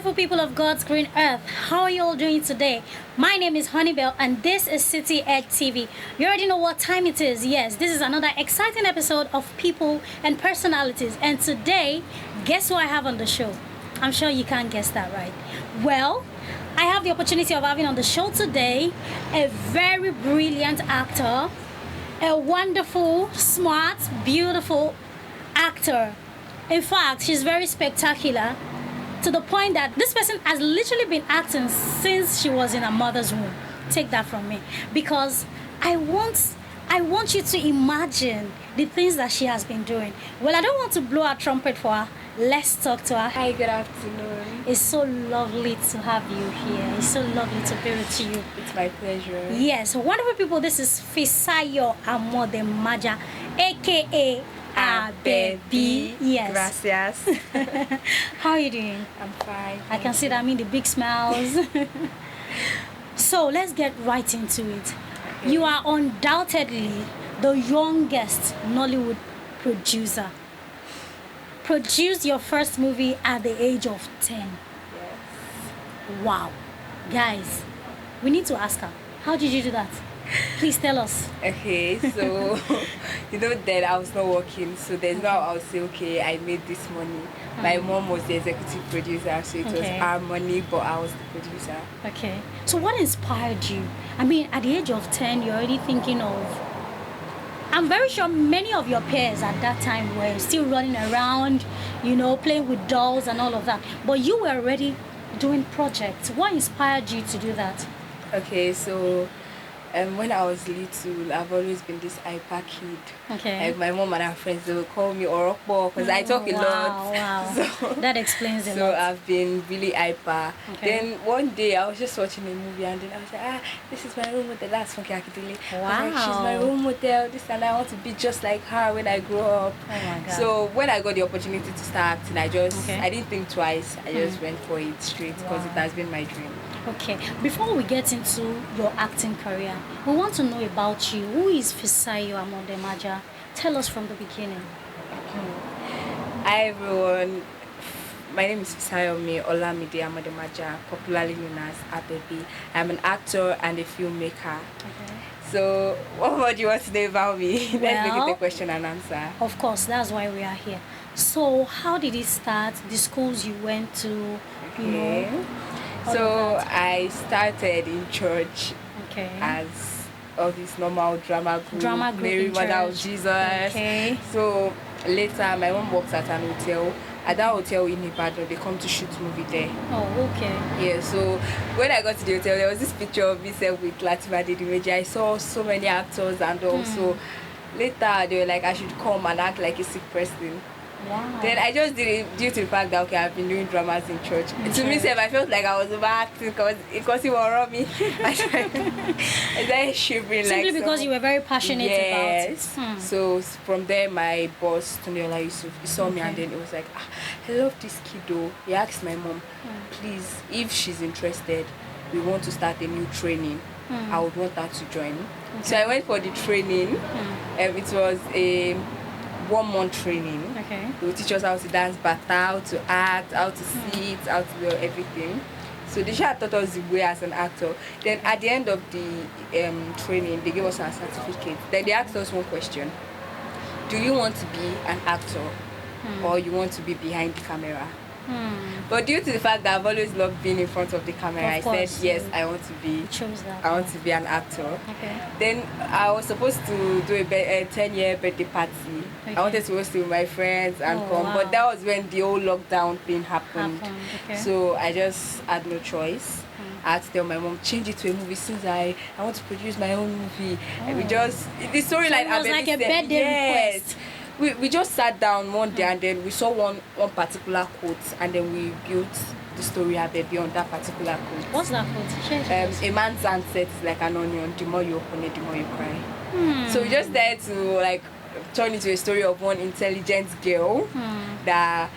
beautiful people of God's green earth. How are you all doing today? My name is Honeybell and this is City Edge TV. You already know what time it is. Yes, this is another exciting episode of People and Personalities. And today, guess who I have on the show? I'm sure you can't guess that, right? Well, I have the opportunity of having on the show today a very brilliant actor, a wonderful, smart, beautiful actor. In fact, she's very spectacular to the point that this person has literally been acting since she was in her mother's womb. Take that from me. Because I want you to imagine the things that she has been doing. Well, I don't want to blow a trumpet for her. Let's talk to her. Hi, good afternoon. It's so lovely to have you here. It's so lovely to be with you. It's my pleasure. Yes, wonderful people. This is Fisayomi Amodemaja, aka Abebi. Yes. Gracias. How are you doing? I'm fine. I can see that. I mean, the big smiles. So let's get right into it. Okay. You are undoubtedly the youngest Nollywood producer. Produced your first movie at the age of 10. Yes. Wow. Guys, we need to ask her. How did you do that? Please tell us. Okay, so then I was not working, so there's no I'll say, okay, I made this money. My mom was the executive producer, so it was our money, but I was the producer. Okay. So what inspired you? I mean, at the age of 10, you're already thinking of... I'm very sure many of your peers at that time were still running around, playing with dolls and all of that. But you were already doing projects. What inspired you to do that? Okay, so when I was little, I've always been this hyper kid. Okay. Like my mom and her friends, they would call me Orokpo because I talk a lot. Wow. So, that explains a lot. So I've been really hyper. Okay. Then one day I was just watching a movie and then I was like, this is my role model. That's Funke Akindele. Wow. Like, she's my role model. This and I want to be just like her when I grow up. Oh my God. So when I got the opportunity to start acting, I didn't think twice. I just went for it straight because it has been my dream. Okay, before we get into your acting career, we want to know about you. Who is Fisayomi Amodemaja? Tell us from the beginning. Hi everyone, my name is Fisayomi Amodemaja, popularly known as Abebi. I'm an actor and a filmmaker. Okay. So, what more do you want to know about me? Let's make Well, it a question and answer. Of course, that's why we are here. So, how did it start? The schools you went to, Okay. So I started in church as all this normal drama group, Mary Mother of Jesus. Okay. So later my mom works at an hotel. At that hotel in Ibadan, they come to shoot movie there. Oh, okay. Yeah, so when I got to the hotel, there was this picture of myself with Latifa Didimeji. I saw so many actors and also later they were like I should come and act like a sick person. Wow. Then I just did it due to the fact that I've been doing dramas in church. To me, I felt like I was overacting because it was around me. I started shivering. Simply because you were very passionate about it. So from there, my boss Tuniola Yusuf, he saw me and then it was like, I love this kiddo. He asked my mom, please, if she's interested, we want to start a new training. I would want her to join. So I went for the training. It was a 1 month training. Okay. They will teach us how to dance bata, how to act, how to sit, how to do everything. So they just taught us the way as an actor. Then at the end of the training, they gave us our certificate. Then they asked us one question. Do you want to be an actor or you want to be behind the camera? But due to the fact that I've always loved being in front of the camera, I said yes, I want to be. I want to be an actor. Okay. Then I was supposed to do a 10-year birthday party. Okay. I wanted to host it with my friends and come, but that was when the whole lockdown thing happened. Okay. So I just had no choice. I had to tell my mom, change it to a movie since I want to produce my own movie. And we just the storyline. So it was like a birthday request. We just sat down one day and then we saw one particular quote and then we built the story Abebi on that particular quote. What's that quote? A man's handset is like an onion. The more you open it, the more you cry. So we just there to like turn into a story of one intelligent girl that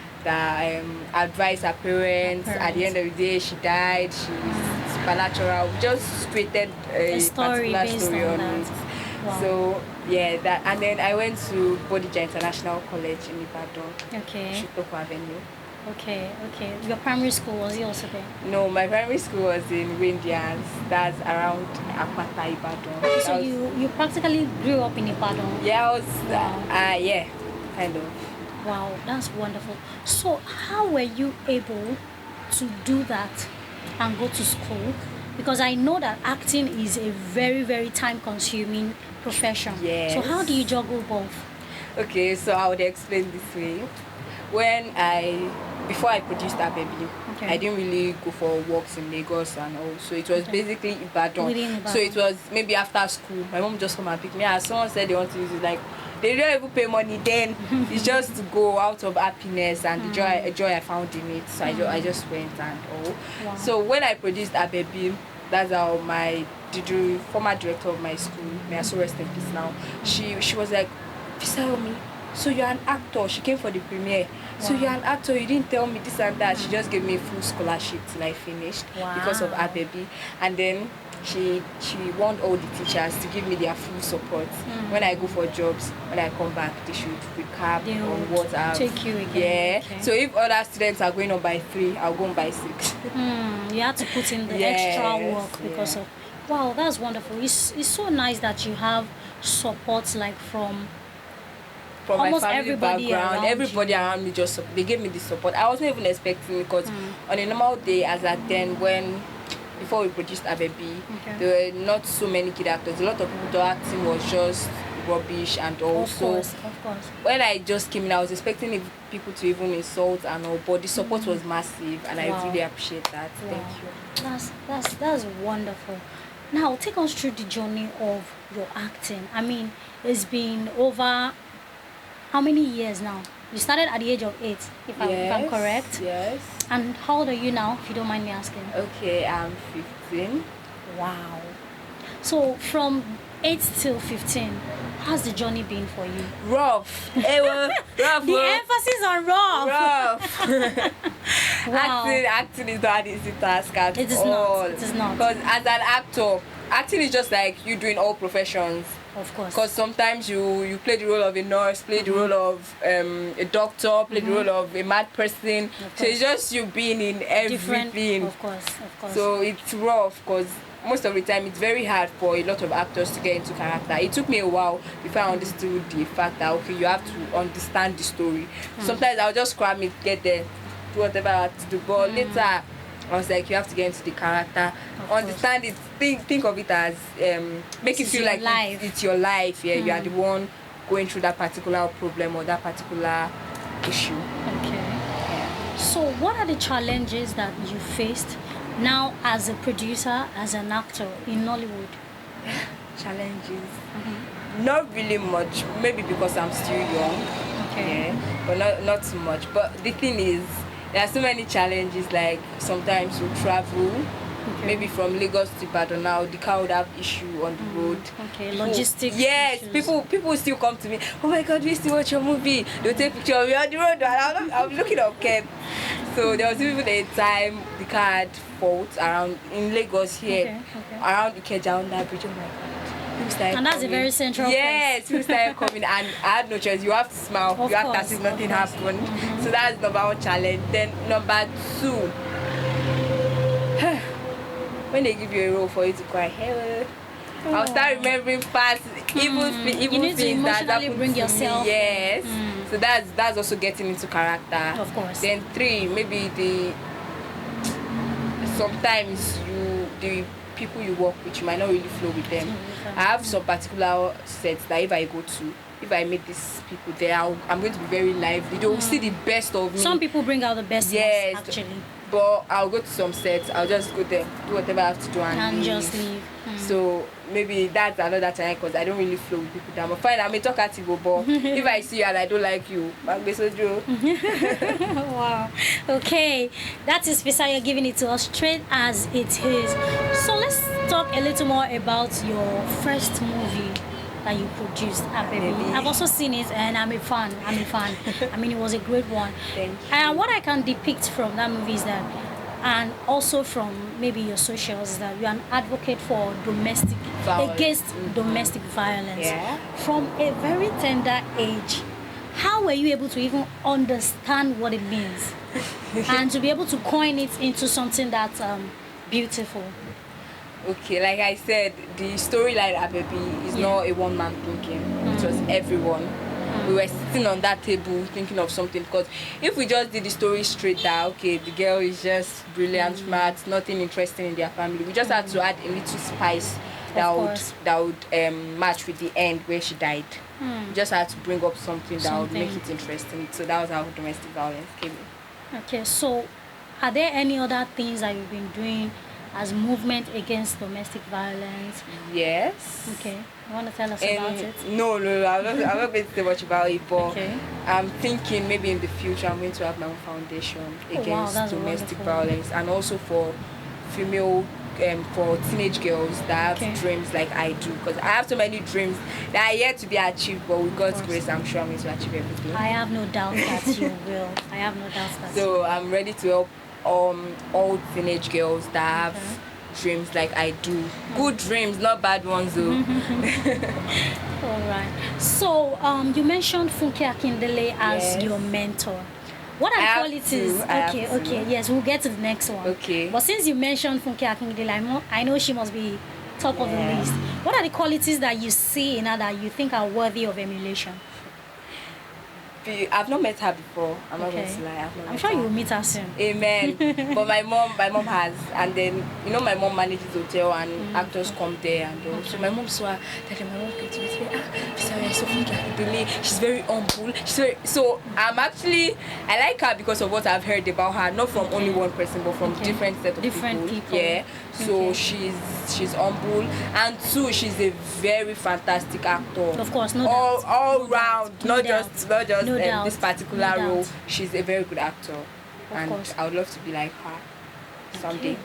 advised her parents. At the end of the day, she died. She's supernatural. We just created a story particular based story on on that. it. Wow. So yeah, and then I went to Bodija International College in Ibadan, Okay. Shutoko Avenue. Okay, okay. Your primary school was it also there? No, my primary school was in Windians. That's around Apata, Ibadan. Okay, so That was, you practically grew up in Ibadan. yeah, I was, Wow. yeah, kind of. Wow, that's wonderful. So, how were you able to do that and go to school? Because I know that acting is a very, very time consuming profession. So, how do you Yes. juggle both? Okay, so I would explain this way. When before I produced Abebi, Okay. I didn't really go for walks in Lagos and all. So it was Okay. basically Ibadan. Within So it Ibadan. was maybe after school. My mom just come and pick me. As someone said they want to use it, like they don't even pay money then. It's just to go out of happiness and the joy I found in it. So I just went and all. Wow. So when I produced Abebi, that's how my the former director of my school, may I so rest in peace now, she was like, Fisayomi, so you're an actor. She came for the premiere. So Wow. you're an actor, you didn't tell me this and that. She just gave me a full scholarship till I finished because of Wow. Abebi. And then she warned all the teachers to give me their full support. When I go for jobs, when I come back, they should recap They on would what I've take you again. Yeah. Okay. So if other students are going on by 3, I'll go on by 6. You had to put in the Yes, extra work because yeah. of. Wow, that's wonderful. It's so nice that you have support like from From almost my family everybody background, around everybody you. around me just they gave me the support. I wasn't even expecting it because on a normal day as at then when before we produced Abebi, Okay. there were not so many kid actors. A lot of people thought acting was just rubbish and Of also course, of course. when I just came in, I was expecting people to even insult and all, but the support was massive, and I Wow. really appreciate that. Wow. Thank you. That's wonderful. Now take us through the journey of your acting. I mean, it's been over how many years now? You started at the age of 8, if I'm correct. Yes. And how old are you now, if you don't mind me asking? Okay, I'm 15. Wow. So from 8 till 15, how's the journey been for you? Rough. Rough. The emphasis on rough. Rough. Wow. Acting is not an easy task at It is all. not. It is not. Because as an actor, acting is just like you doing all professions. Of course. Because sometimes you play the role of a nurse, play the role of a doctor, play the role of a mad person. So it's just you being in Different. everything. Of course. So it's rough because most of the time it's very hard for a lot of actors to get into character. It took me a while before I understood the fact that okay, you have to understand the story. Sometimes I'll just cram it, get there, do whatever I have to do. But later I was like, you have to get into the character, understand it, think of it as make This it is feel your like life. it's your life. Yeah, you are the one going through that particular problem or that particular issue. Okay. So what are the challenges that you faced now as a producer, as an actor in Nollywood? Challenges. Not really much. Maybe because I'm still young. Okay. Yeah, but not too much. But the thing is, there are so many challenges. Like sometimes we travel, maybe from Lagos to Ibadan. Now the car would have issue on the road. Okay, People- logistics Yes, issues. people still come to me. Oh my God, we still watch your movie. They'll take picture of me on the road. And I'm looking okay. So there was even a time the car had fault around in Lagos here, Okay. around Ikeja on that bridge. Oh my God. People started And that's a coming. very central Yes, people started coming, and I had no choice. You have to smile. Of You have to course, as if of nothing course. happened. So that's number one challenge. Then number 2, when they give you a role for you to cry, hello. I'll start remembering past evil You need to things that emotionally happened bring to yourself me. in. Yes. So that's also getting into character. Of course. Then 3, maybe sometimes the people you work with, you might not really flow with them. I have some particular sets that if I meet these people there, I'm going to be very lively. They will see the best of me. Some people bring out the best Yes. in us, actually, But I'll go to some sets. I'll just go there, do whatever I have to do, and leave. just leave. So maybe that's another time because I don't really flow with people. That I'm fine. I'm a talkative, but if I see you and I don't like you, Wow. Okay, that is Fisayo giving it to us straight as it is. So let's talk a little more about your first movie that you produced, Abebi. Abebi. I've also seen it and I'm a fan. I mean, it was a great one. Thank you. And what I can depict from that movie is that, and also from maybe your socials, is that you're an advocate for Violence. against domestic violence. Yeah. From a very tender age, how were you able to even understand what it means and to be able to coin it into something that's beautiful? Okay, like I said, the storyline Abebi is not a one-man thinking. It was everyone. We were sitting on that table thinking of something, because if we just did the story straight that okay, the girl is just brilliant, smart, nothing interesting in their family, we just had to add a little spice that would match with the end where she died. We just had to bring up something that would make it interesting. So that was how domestic violence came in. Okay, so are there any other things that you've been doing as movement against domestic violence? Yes. Okay, you want to tell us about it? No, I'm not going to say much about it, but Okay. I'm thinking maybe in the future I'm going to have my own foundation against domestic violence, and also for female, for teenage girls that have dreams like I do, because I have so many dreams that are yet to be achieved, but with God's grace I'm sure I'm going to achieve everything. I have no doubt that you will. I have no doubt that you will. So I'm ready to help all teenage girls that have dreams like I do. Good dreams, not bad ones though. All right. So you mentioned Funke Akindele as your mentor. What are the qualities? Okay. Yes, we'll get to the next one. Okay. But since you mentioned Funke Akindele, I know she must be top of the list. What are the qualities that you see in her that you think are worthy of emulation? I've not met her before. I'm not going to lie. I'm sure you will meet her soon. Amen. But my mom has, and then my mom manages hotel and actors come there and all. So my mom saw her. Then my mom came to me and said, Fisayomi, so Funke Akindele, she's very humble. So I like her because of what I've heard about her, not from only one person, but from different set of people. Yeah. So she's humble, and two, she's a very fantastic actor. Of course, all round, not just this particular role. She's a very good actor, and I would love to be like her someday.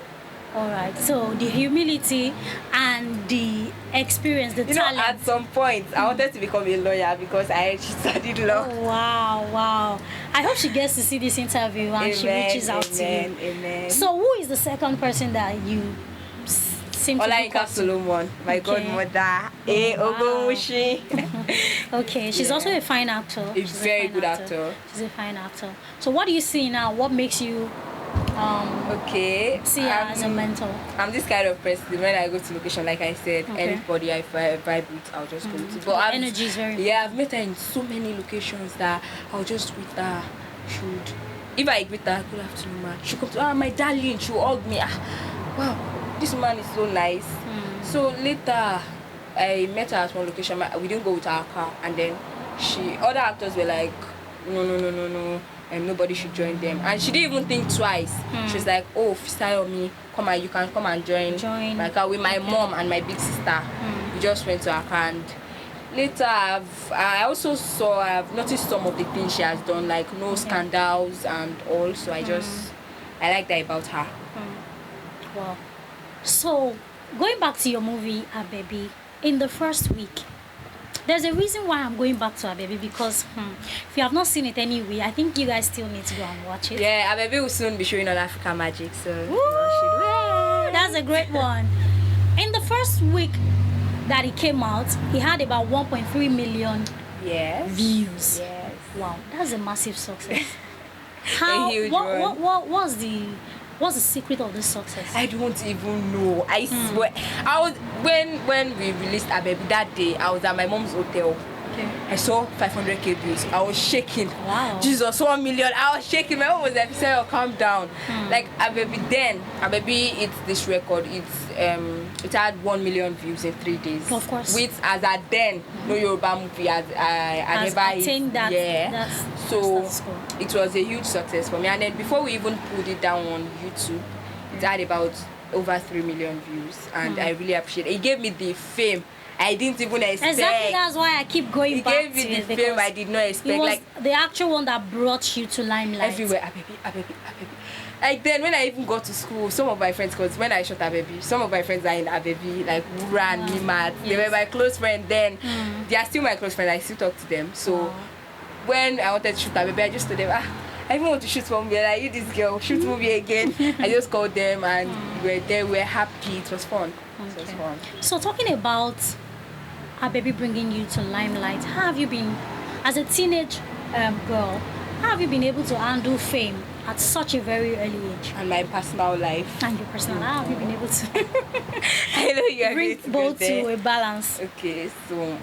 All right. So the humility and the experience, the talent. At some point, I wanted to become a lawyer because I studied law. Oh, wow. I hope she gets to see this interview and she reaches out to you. Amen. So who is the second person that you seem to look up to? Solomon, my godmother. Okay, she's also a fine actor. She's a very good actor. She's a fine actor. So what do you see now? What makes you see her as a mentor? I'm this kind of person. When I go to location, like I said, anybody I vibe with, I'll just go to. But energy is very important. Yeah, I've met her in so many locations that I'll just greet her. If I greet her, good afternoon, ma, she'll come to, my darling, she'll hug me. Wow, this man is so nice. So later, I met her at one location. We didn't go with our car, and then other actors were like, no, and nobody should join them. And she didn't even think twice. She was like, oh, Fisayomi, come on, you can come and join my car with my mom and my big sister. We just went to her car, and later I've noticed some of the things she has done, like no scandals and all. So I like that about her. Wow. So going back to your movie Abebi, in the first week, there's a reason why I'm going back to Abebi, because if you have not seen it anyway, I think you guys still need to go and watch it. Yeah, Abebi will soon be showing on Africa Magic, so that's a great one. In the first week that it came out, he had about 1.3 million views. Yes. Wow, that's a massive success. A huge one. What's the secret of this success? I don't even know. I swear. I was when we released Abebi that day, I was at my mom's hotel. Okay. I saw 500k views. I was shaking. Wow. Jesus, 1 million. I was shaking. My mom was like, "Say, calm down." Like Abebi, it's this record. It had 1 million views in 3 days. Of course. Which as at then, no Yoruba movie I never attained that. Yeah. So that's cool. it was a huge success for me. And then before we even put it down on YouTube, it had about over 3 million views, and I really appreciate it. It gave me the fame I didn't even expect. Exactly, that's why I keep going back to it. It gave me the fame I did not expect. It was the actual one that brought you to limelight. Everywhere, Abebi. Like then when I even got to school, some of my friends, because when I shot Abebi, some of my friends are in Abebi, like ran me mad. They were my close friends then. They are still my close friends. I still talk to them. So when I wanted to shoot Abebi, I just told them, I even want to shoot one movie. Like, you this girl, shoot movie again. I just called them and we were there. We were happy. It was fun. It was fun. So talking about Abebi bringing you to limelight, how have you been as a teenage girl, how have you been able to handle fame at such a very early age? And my personal life. And your personal, how have you been able to I know you are bring going to both go there. to a balance? Okay, so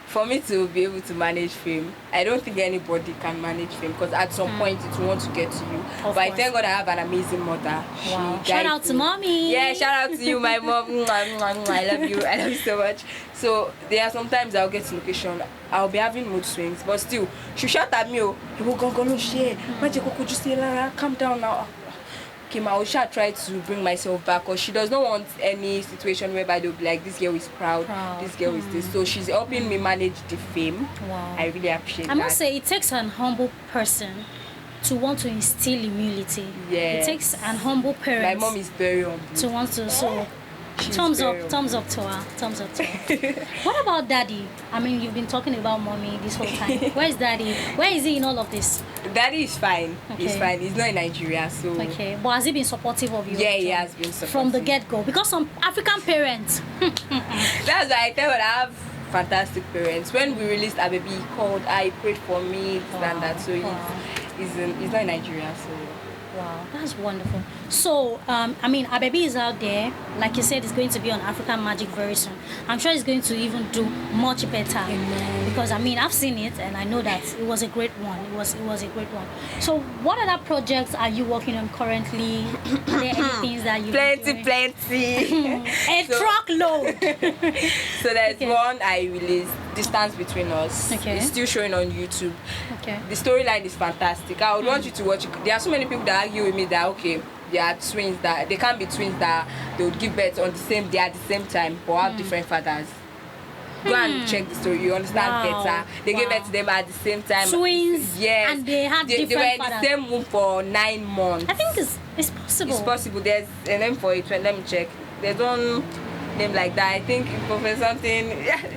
for me to be able to manage fame, I don't think anybody can manage fame because at some point it will want to get to you. But I thank God I have an amazing mother. Wow. She Shout guides out to me. mommy. Yeah, shout out to you, my mom. Mwah, mwah, mwah. I love you. I love you so much. So there are sometimes I'll get to location, I'll be having mood swings, but still, she shout at me, oh, you go no share. Could you say, Lara, calm down now? Okay, I will try to bring myself back because she does not want any situation whereby they'll be like, this girl is proud. This girl is this. So she's helping me manage the fame. Wow. I really appreciate that. I must say, it takes an humble person to want to instill humility. Yes. It takes an humble parent. My mom is very humble. To want to, so She's thumbs very up to her. Thumbs up to her. What about daddy? I mean, you've been talking about mommy this whole time. Where is daddy? Where is he in all of this? Daddy is fine. Okay. He's fine. He's not in Nigeria, so. Okay, but has he been supportive of you? Yeah, he has been supportive. From the get-go? Because some African parents... That's why I tell her I have fantastic parents. When we released Abebi, he called, I prayed for me, and that. So he's not in Nigeria, so. Wow, that's wonderful. So, I mean, Abebi is out there. Like you said, it's going to be on African Magic very soon. I'm sure it's going to even do much better. Amen. Because, I mean, I've seen it and I know that it was a great one. It was a great one. So, what other projects are you working on currently? Are there any things that you Plenty. A truckload. So there's one I released, Distance Between Us. Okay. It's still showing on YouTube. Okay. The storyline is fantastic. I would want you to watch it. There are so many people that argue with me that okay, they are twins, that they can't be twins, that they would give birth on the same day at the same time but have different fathers. Go and check the story, you understand better. They gave birth to them at the same time. Twins. Yes. And they had different They were in fathers. the same womb for 9 months. I think it's possible. It's possible. There's a name for it. Let me check. There's one name like that. I think Professor something.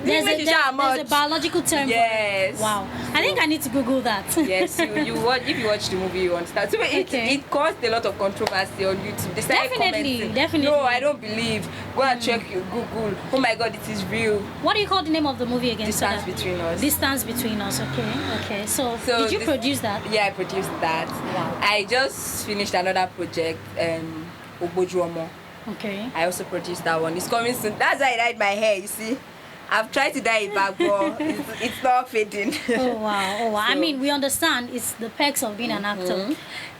There's a biological term. Yes. Wow. I think I need to Google that. Yes, you watch, if you watch the movie, you understand. So it caused a lot of controversy on YouTube. They started commenting. Definitely. No, I don't believe. Go and check your Google. Oh my God, it is real. What do you call the name of the movie again? Distance Between Us. Distance Between Us. Okay. So did you produce that? Yeah, I produced that. Wow. I just finished another project, Obojuomo. Okay. I also produced that one. It's coming soon. That's why I dyed my hair, you see. I've tried to dye it back, but it's not fading. Oh wow. So, I mean, we understand it's the perks of being an actor.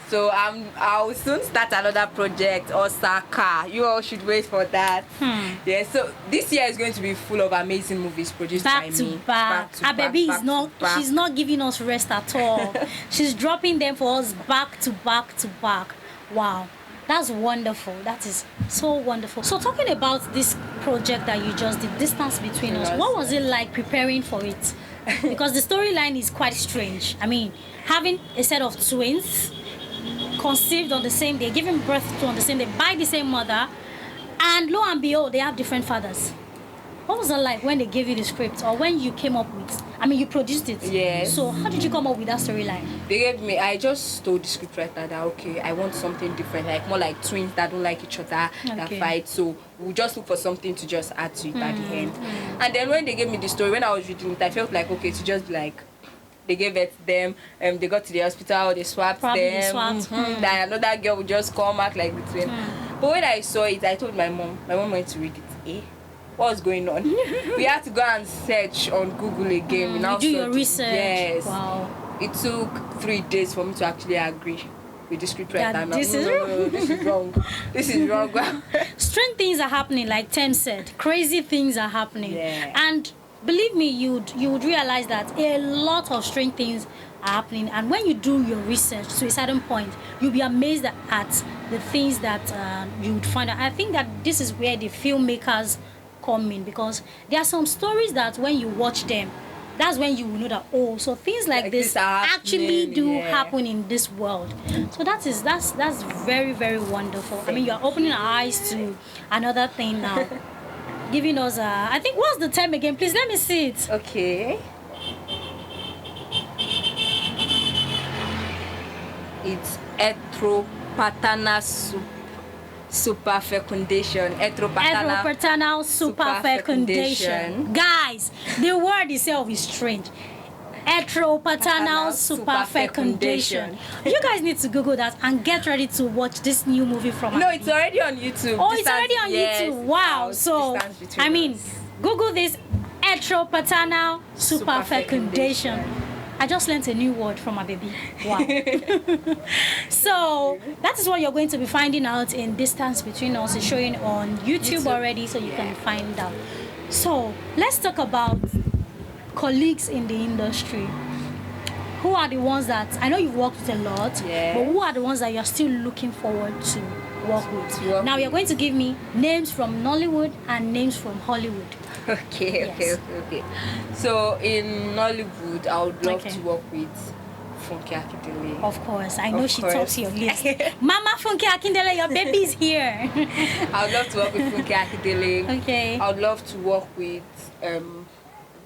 So I'll soon start another project, Osaka. You all should wait for that. Yeah. So this year is going to be full of amazing movies produced by me. Back to back. Abebi is not. She's not giving us rest at all. She's dropping them for us back to back to back. Wow. That's wonderful. That is so wonderful. So talking about this project that you just did, Distance Between Us, what was it like preparing for it? Because the storyline is quite strange. I mean, having a set of twins conceived on the same day, giving birth to on the same day by the same mother, and lo and behold, they have different fathers. What was it like when they gave you the script or when you came up with? I mean, you produced it. Yes. So how did you come up with that storyline? They gave me. I just told the scriptwriter that okay, I want something different, like more like twins that don't like each other, that fight. So we'll just look for something to just add to it at the end. And then when they gave me the story, when I was reading it, I felt like okay, to just be like. They gave it to them, they got to the hospital, they swapped them. Then another girl would just come back like the twin. But when I saw it, I told my mom went to read it. What's going on? We had to go and search on Google again. We now you do your research. Yes. Wow. It took 3 days for me to actually agree with the scriptwriter. This is this is wrong. This is wrong. Strange things are happening, like Tem said. Crazy things are happening. Yeah. And believe me, you would realize that a lot of strange things are happening. And when you do your research to a certain point, you'll be amazed at the things that you would find out. I think that this is where the filmmakers come in, because there are some stories that when you watch them, that's when you will know that so things like this actually do happen in this world. So that's very, very wonderful. I mean, you are opening our eyes to another thing now. Giving us I think, what's the term again? Please let me see it. Okay. It's heteropaternal superfecundation. Heteropaternal superfecundation. Guys, the word itself is strange. Paternal super fecundation. You guys need to Google that and get ready to watch this new movie from. No, it's already on YouTube. Oh, it's already on YouTube. Wow. So I mean, Google this paternal super fecundation. I just learned a new word from Abebi. Wow. So that is what you're going to be finding out in Distance Between Us. It's showing on YouTube already, so you can find out. So let's talk about colleagues in the industry. Who are the ones that I know you've worked with a lot, but who are the ones that you're still looking forward to work with? Now you're going to give me names from Nollywood and names from Hollywood. Okay. So in Nollywood, I would love to work with Funke Akindele. Of course, I know she tops your list. Mama Funke Akindele, your baby's here. I would love to work with Funke Akindele. Okay. I would love to work with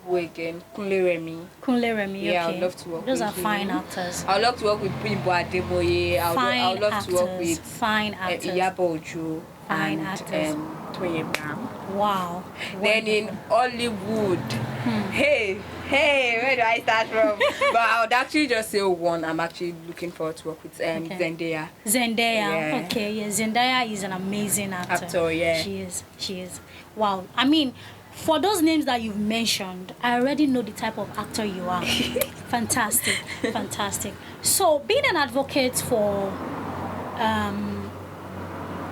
who again? Kunle Remi. Yeah, I would love to work Those with are fine actors. I would love to work with Bimbo Adeboye. I would love to work with fine actors. Iyabo Ojo Fine and actors. Toyin Brown. Wow. Then in Hollywood, hey, where do I start from? But I would actually just say one. I'm actually looking forward to work with Zendaya. Yeah. Okay, yeah. Zendaya is an amazing actor. Yeah. She is. Wow. I mean, for those names that you've mentioned, I already know the type of actor you are. Fantastic. So, being an advocate for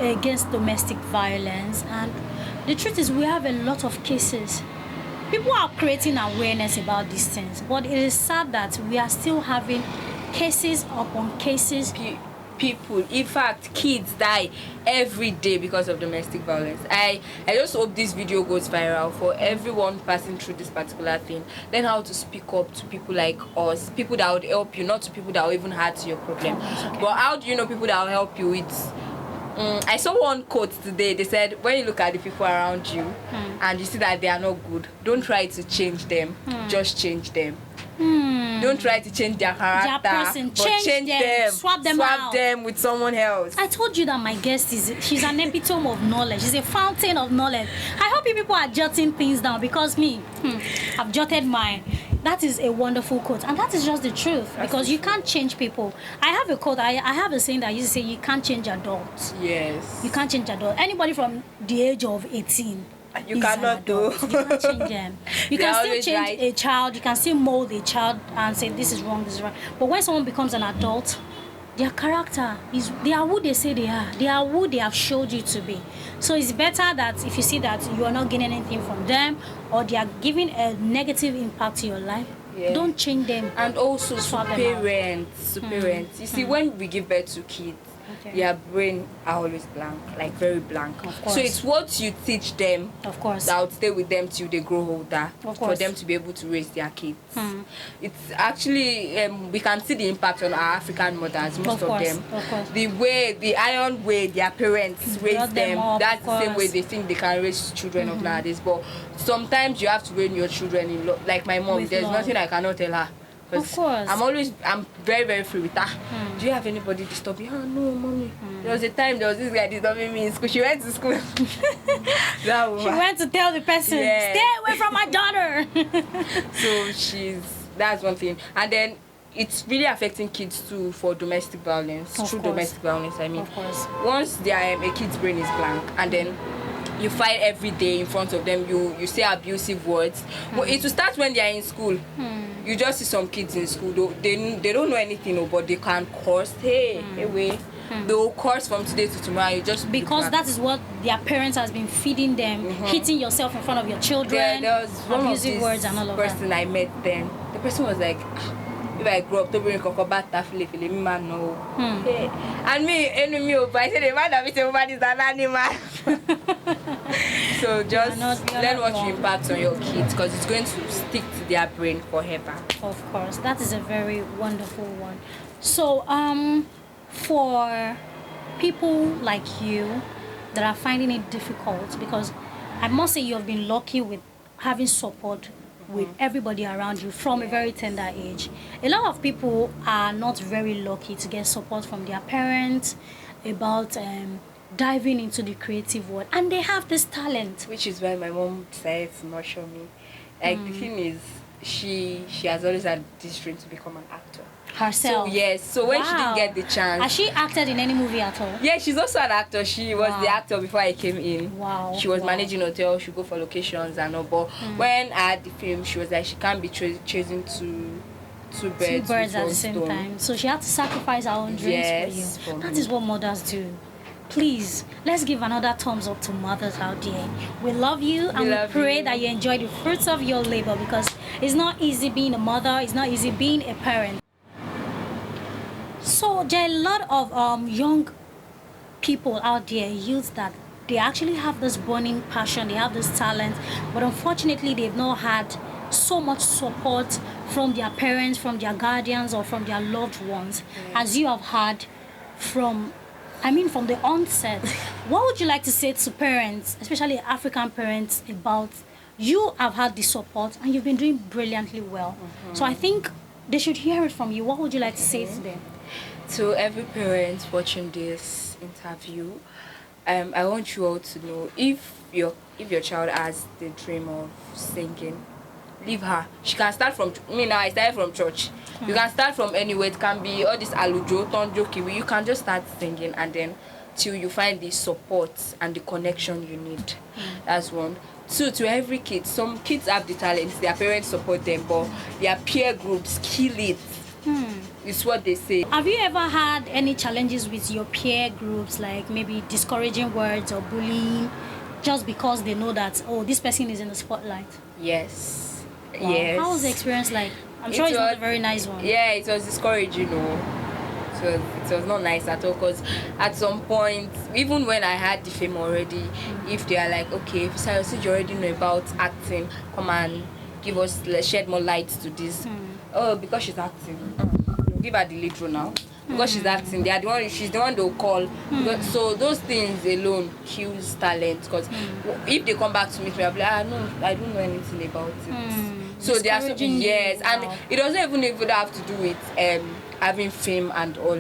against domestic violence, and the truth is we have a lot of cases. People are creating awareness about these things, but it is sad that we are still having cases upon cases. People, in fact, kids die every day because of domestic violence. I just hope this video goes viral for everyone passing through this particular thing. Learn how to speak up to people like us, people that would help you, not to people that will even add to your problem. But how do you know people that will help you? It's I saw one quote today. They said, when you look at the people around you and you see that they are not good, don't try to change them, just change them. Don't try to change their character, but change them. Swap them with someone else. I told you that my guest she's an epitome of knowledge. She's a fountain of knowledge. I hope you people are jotting things down, because I've jotted mine. That is a wonderful quote, and that is just the truth, because you can't change people. I have a quote, I have a saying that I used to say, you can't change adults. Yes. You can't change adults. Anybody from the age of 18. You cannot do. You can't change them. You can still change a child. You can still mold a child and say this is wrong, this is right. But when someone becomes an adult, their character is, they are who they say they are. They are who they have showed you to be. So it's better that if you see that you are not getting anything from them, or they are giving a negative impact to your life, don't change them. And also to parents. You see, when we give birth to kids, their brain are always blank, like very blank. So it's what you teach them, of course, that would stay with them till they grow older, for them to be able to raise their kids. It's actually we can see the impact on our African mothers, most of them. The iron way their parents raise them, that's the same way they think they can raise children of nowadays. But sometimes you have to raise your children in like my mom. There's nothing I cannot tell her. Of course. I'm very, very free with her. Do you have anybody disturbing? Oh, no, mommy. There was a time there was this guy disturbing me in school. She went to school. She went to tell the person, stay away from my daughter. So that's one thing. And then it's really affecting kids too for domestic violence. Domestic violence, I mean. Of course. Once a kid's brain is blank, and then you fight every day in front of them, you say abusive words. Well, it will start when they are in school. You just see some kids in school, they don't know anything, but they can curse. Hey, wait. They'll curse from today to tomorrow. You just because that is what their parents has been feeding them, hitting yourself in front of your children, there was one abusive words and all of that. Person I met then, the person was like, if I grow up to bring kokobata fili me man no. Hey. And me enemy over, I said the man that a woman is an animal. So just learn what you impact on your kids, because it's going to stick to their brain forever. Of course, that is a very wonderful one. So for people like you that are finding it difficult, because I must say you have been lucky with having support with everybody around you from a very tender age. A lot of people are not very lucky to get support from their parents about diving into the creative world, and they have this talent, which is why my mom decided to nurture me. Like the thing is, she has always had this dream to become an actor. Herself. So yes, so when she didn't Wow. get the chance. Has she acted in any movie at all? Yeah, she's also an actor. She was the Wow. actor before I came in. Wow. She was Wow. managing hotel. She go for locations and all. But when I had the film, she was like she can't be chasing two birds with At one the same stone. time. So she had to sacrifice her own dreams Yes, for you. for That me. is what mothers do. Please, let's give another thumbs up to mothers out there. We love you and we love pray you. that you enjoy the fruits of your labor, because it's not easy being a mother, it's not easy being a parent. So there are a lot of young people out there, youth, that they actually have this burning passion, they have this talent, but unfortunately they've not had so much support from their parents, from their guardians, or from their loved ones, as you have had from from the onset. What would you like to say to parents, especially African parents, about you have had the support and you've been doing brilliantly well? So I think they should hear it from you. What would you like to say to them? To every parent watching this interview, I want you all to know, if your child has the dream of singing, leave her. She can start from me. Now I started from church. You can start from anywhere. It can be all this alujo, tonjo, kiwi. You can just start singing, and then till you find the support and the connection you need. That's one. Two, to every kid, some kids have the talents, their parents support them, but their peer groups kill it. It's what they say. Have you ever had any challenges with your peer groups, like maybe discouraging words or bullying, just because they know that, oh, this person is in the spotlight? Yes. Wow. Yes. How was the experience like? I'm sure it's not a very nice one. Yeah, it was discouraging, it was not nice at all, because at some point, even when I had the fame already, if they are like, okay, Fisayo, since you already know about acting, come and give us, let's shed more light to this. Oh, because she's acting, give her the lead role now. Because she's acting, they are the one. She's the one they'll call. So those things alone kills talent. Because if they come back to meet me, I'll be like, no, I don't know anything about it. So they are so, Discouraging you. yes, and Wow. it doesn't even have to do with having fame and all.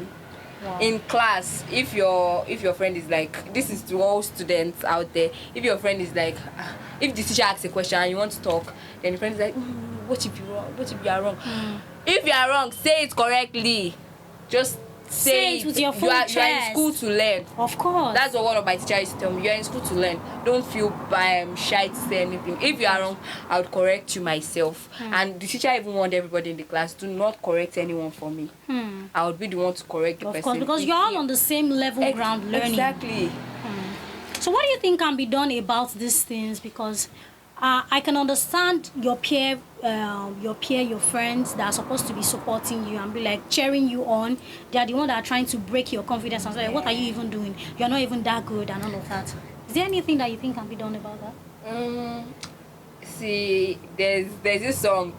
Wow. In class, if your friend is like, this is to all students out there, if your friend is like, if the teacher asks a question and you want to talk, then the friend is like, what if you're wrong? What if you are wrong? If you are wrong, say it correctly. Just say it with your full you are in chest. school to learn. Of course. That's what one of my teachers used to tell me. You're in school to learn. Don't feel shy to say anything. If you are wrong, I would correct you myself. And the teacher even warned everybody in the class, do not correct anyone for me. I would be the one to correct the person. Of course, because you're all on the same level ground learning. Exactly. So what do you think can be done about these things? Because I can understand your your friends that are supposed to be supporting you and be like cheering you on. They are the ones that are trying to break your confidence and say, what are you even doing? You're not even that good and all of that. Is there anything that you think can be done about that? See, there's this song.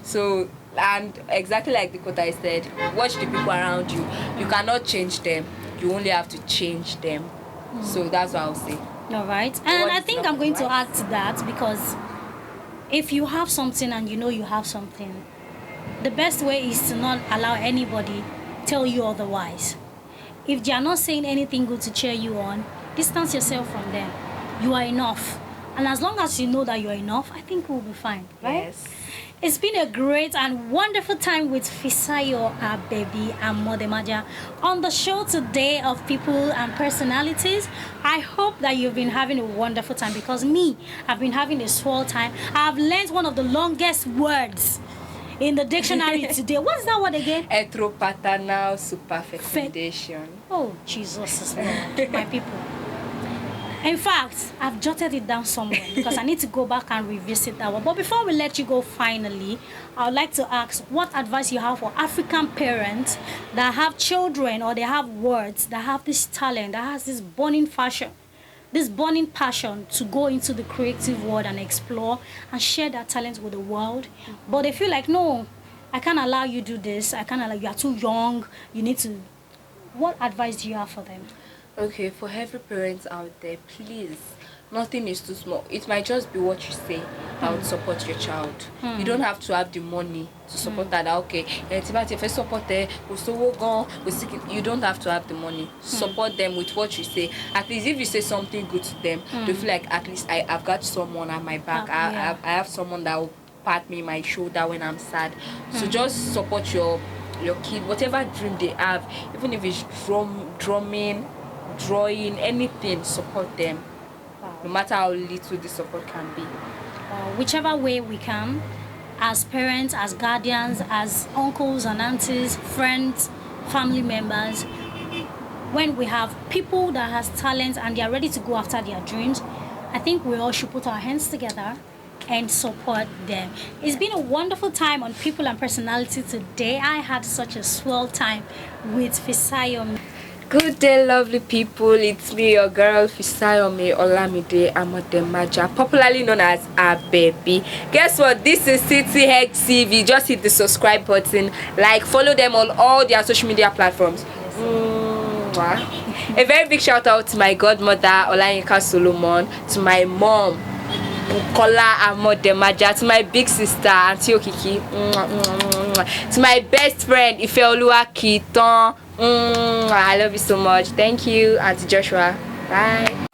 So, and exactly like the quote I said, watch the people around you. You cannot change them. You only have to change them. So that's what I'll say. All right. And What I is think not I'm going to right? add to that, because if you have something and you know you have something, the best way is to not allow anybody tell you otherwise. If they are not saying anything good to cheer you on, distance yourself from them. You are enough. And as long as you know that you're enough, I think we'll be fine, right? Yes. It's been a great and wonderful time with Fisayo, Abebi, and Amodemaja on the show today of People and Personalities. I hope that you've been having a wonderful time, because me, I've been having a swell time. I've learned one of the longest words in the dictionary today. What's that word again? Heteropaternal superfecundation. Oh, Jesus is Lord, my people. In fact, I've jotted it down somewhere because I need to go back and revisit that one. But before we let you go finally, I would like to ask what advice you have for African parents that have children, or they have words, that have this talent, that has this burning passion to go into the creative world and explore and share their talents with the world. But they feel like, no, I can't allow you to do this. I can't allow you. Are too young. You need to. What advice do you have for them? Okay, for every parent out there, please nothing is too small. It might just be what you say that would support your child. You don't have to have the money to support that. Okay, if I support you don't have to have the money. Support them with what you say. At least if you say something good to them, they feel like at least I've got someone at my back. I have someone that will pat me my shoulder when I'm sad. So just support your kid, whatever dream they have, even if it's drumming, drawing, anything, support them. No matter how little the support can be. Whichever way we can, as parents, as guardians, as uncles and aunties, friends, family members, when we have people that has talent and they are ready to go after their dreams, I think we all should put our hands together and support them. It's been a wonderful time on People and Personality today. I had such a swell time with Fisayomi. Good day, lovely people. It's me, your girl Fisayomi Olamide Amodemaja, popularly known as Abebi. Guess what? This is City Head TV. Just hit the subscribe button, follow them on all their social media platforms. A very big shout out to my godmother Olayinka Solomon, to my mom Bukola Amodemaja, to my big sister Auntie Okiki, to my best friend Ifeoluwa Kiton. I love you so much. Thank you, Auntie Joshua. Bye.